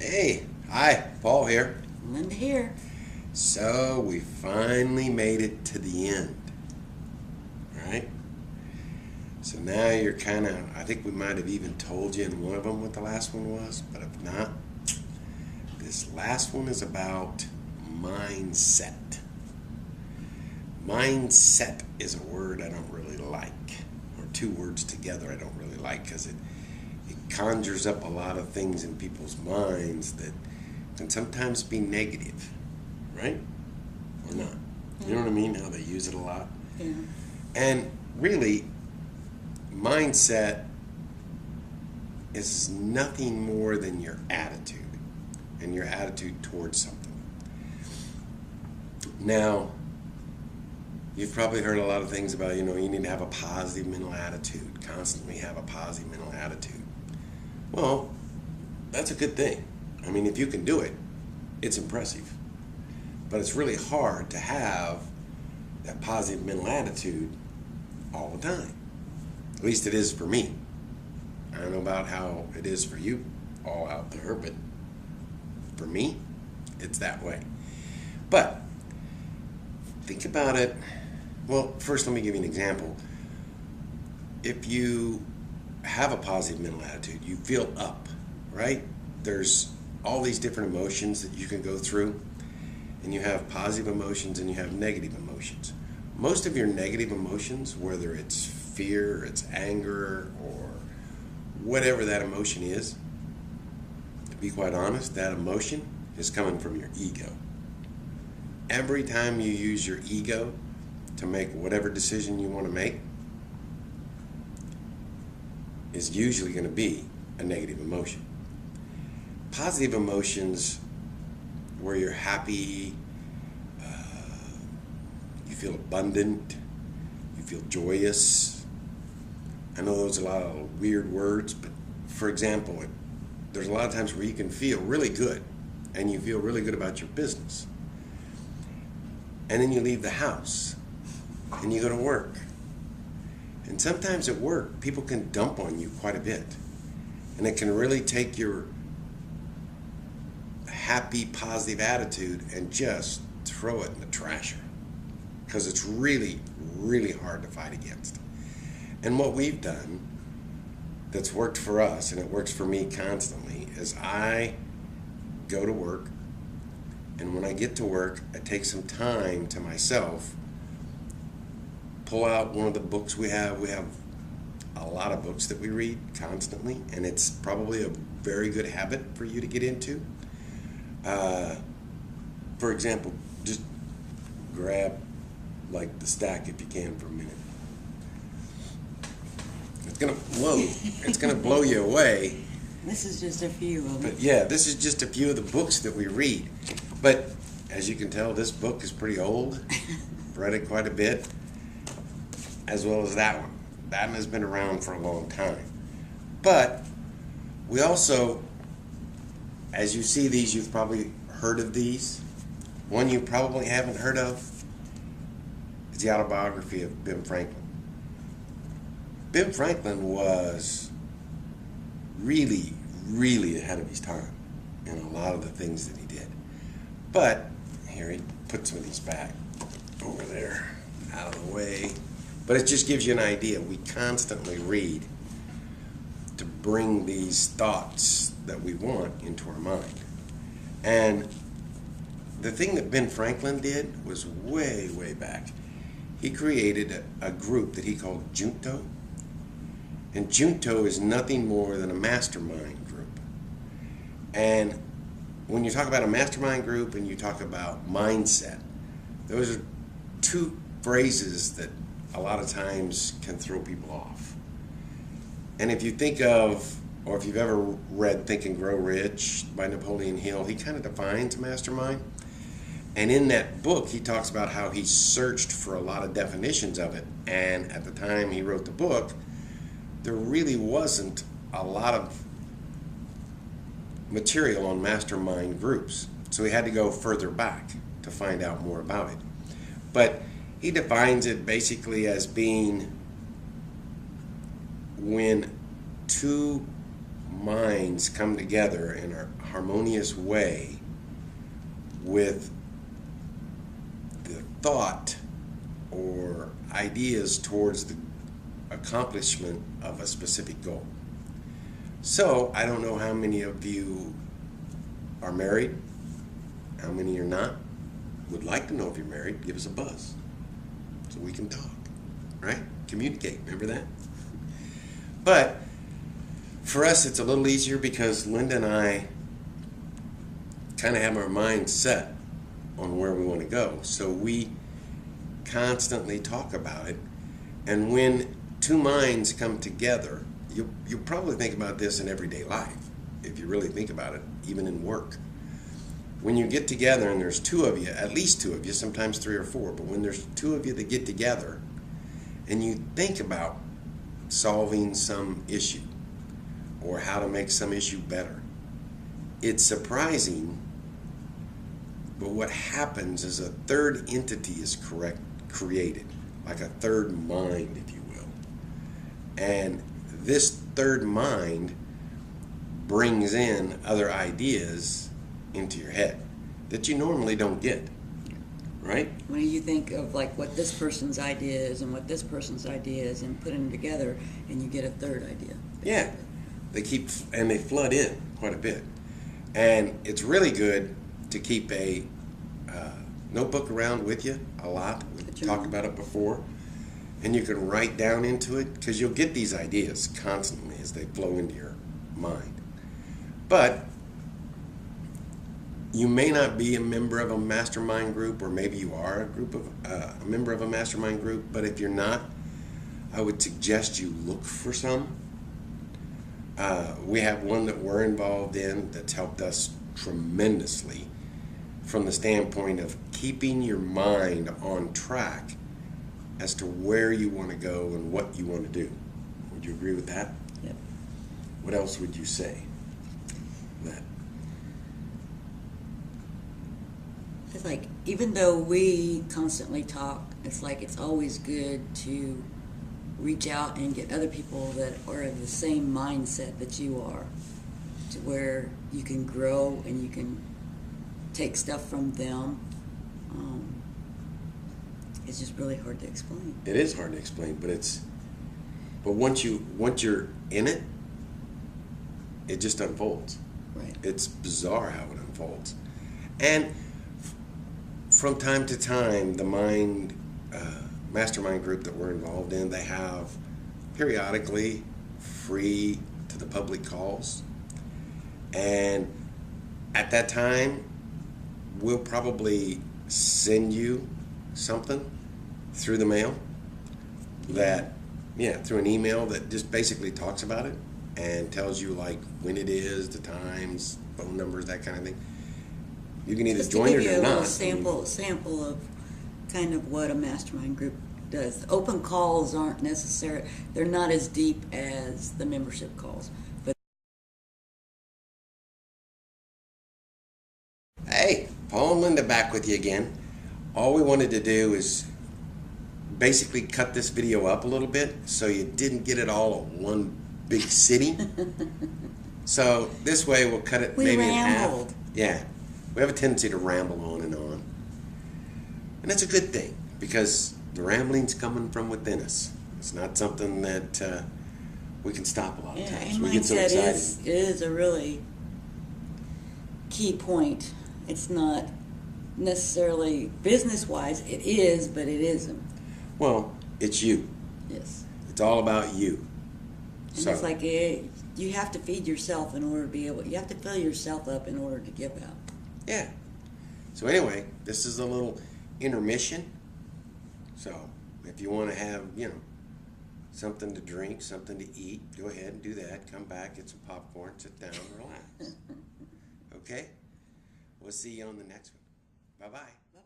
Hey, hi, Paul here. Linda here. So we finally made it to the end, right? So now you're kind of, I think we might have even told you in one of them what the last one was, but if not, this last one is about mindset. Mindset is a word I don't really like, or two words together I don't really like, because it conjures up a lot of things in people's minds that can sometimes be negative, right? Or not. You know what I mean? How they use it a lot. Yeah. And really, mindset is nothing more than your attitude and your attitude towards something. Now, you've probably heard a lot of things about, you need to have a positive mental attitude, constantly have a positive mental attitude. Well, that's a good thing. I mean, if you can do it, it's impressive. But it's really hard to have that positive mental attitude all the time. At least it is for me. I don't know about how it is for you all out there, but for me, it's that way. But think about it. Well, first let me give you an example. If you have a positive mental attitude, you feel up, right? There's all these different emotions that you can go through, and you have positive emotions and you have negative emotions. Most of your negative emotions, whether it's fear, it's anger, or whatever that emotion is, to be quite honest, that emotion is coming from your ego. Every time you use your ego to make whatever decision you want to make, is usually going to be a negative emotion. Positive emotions, where you're happy, you feel abundant, you feel joyous. I know those are a lot of weird words, but for example, there's a lot of times where you can feel really good, and you feel really good about your business. And then you leave the house, and you go to work. And sometimes at work, people can dump on you quite a bit. And it can really take your happy, positive attitude and just throw it in the trasher. Because it's really, really hard to fight against. And what we've done that's worked for us, and it works for me constantly, is I go to work, and when I get to work, I take some time to myself, pull out one of the books we have. We have a lot of books that we read constantly, and it's probably a very good habit for you to get into. For example, just grab like the stack if you can for a minute. It's gonna blow you away. This is just a few of them. But yeah, this is just a few of the books that we read. But as you can tell, this book is pretty old. Read it quite a bit, as well as that one. That one has been around for a long time. But we also, as you see these, you've probably heard of these. One you probably haven't heard of is the autobiography of Ben Franklin. Ben Franklin was really, really ahead of his time in a lot of the things that he did. But, here, he put some of these back over there, out of the way. But it just gives you an idea. We constantly read to bring these thoughts that we want into our mind. And the thing that Ben Franklin did was way, way back. He created a group that he called Junto. And Junto is nothing more than a mastermind group. And when you talk about a mastermind group and you talk about mindset, those are two phrases that a lot of times can throw people off. And if you think of, or if you've ever read Think and Grow Rich by Napoleon Hill, he kind of defines mastermind. And in that book, he talks about how he searched for a lot of definitions of it. And at the time he wrote the book, there really wasn't a lot of material on mastermind groups. So he had to go further back to find out more about it. But he defines it basically as being when two minds come together in a harmonious way with the thought or ideas towards the accomplishment of a specific goal. So I don't know how many of you are married, how many are not. Would like to know if you're married. Give us a buzz so we can talk, right? Communicate, remember that? But for us, it's a little easier because Linda and I kind of have our minds set on where we want to go. So we constantly talk about it. And when two minds come together, you'll probably think about this in everyday life, if you really think about it, even in work. When you get together and there's two of you, at least two of you, sometimes three or four, but when there's two of you that get together and you think about solving some issue or how to make some issue better, it's surprising, but what happens is a third entity is created, like a third mind, if you will. And this third mind brings in other ideas into your head that you normally don't get, right? When you think of like what this person's idea is and what this person's idea is and put them together and you get a third idea. Yeah, they flood in quite a bit. And it's really good to keep a notebook around with you a lot. We've talked about it before. And you can write down into it because you'll get these ideas constantly as they flow into your mind. But you may not be a member of a mastermind group, or maybe you are a member of a mastermind group, but if you're not, I would suggest you look for some. We have one that we're involved in that's helped us tremendously from the standpoint of keeping your mind on track as to where you want to go and what you want to do. Would you agree with that? Yep. What else would you say? That It's like, even though we constantly talk, it's like it's always good to reach out and get other people that are of the same mindset that you are, to where you can grow and you can take stuff from them. It's just really hard to explain. it is hard to explain, but once you're in it, it just unfolds. Right. It's bizarre how it unfolds. And from time to time, the mastermind group that we're involved in, they have periodically free to the public calls. And at that time, we'll probably send you something through the mail through an email that just basically talks about it and tells you like when it is, the times, phone numbers, that kind of thing. You can either Just join to it give or you a not. little sample of kind of what a mastermind group does. Open calls aren't necessary. They're not as deep as the membership calls. But Hey, Paul and Linda back with you again. All we wanted to do is basically cut this video up a little bit so you didn't get it all in one big sitting. So this way we'll cut it maybe in rambled. half. Yeah, we have a tendency to ramble on. And that's a good thing because the rambling's coming from within us. It's not something that we can stop a lot of times. And We get so mindset excited. is a really key point. It's not necessarily business-wise. It is, but it isn't. Well, it's you. Yes. It's all about you. And it's like you have to feed yourself in order to be able. You have to fill yourself up in order to give out. Yeah. So anyway, this is a little intermission. So if you want to have, something to drink, something to eat, go ahead and do that. Come back, get some popcorn, sit down, relax. Okay? We'll see you on the next one. Bye-bye. Bye-bye.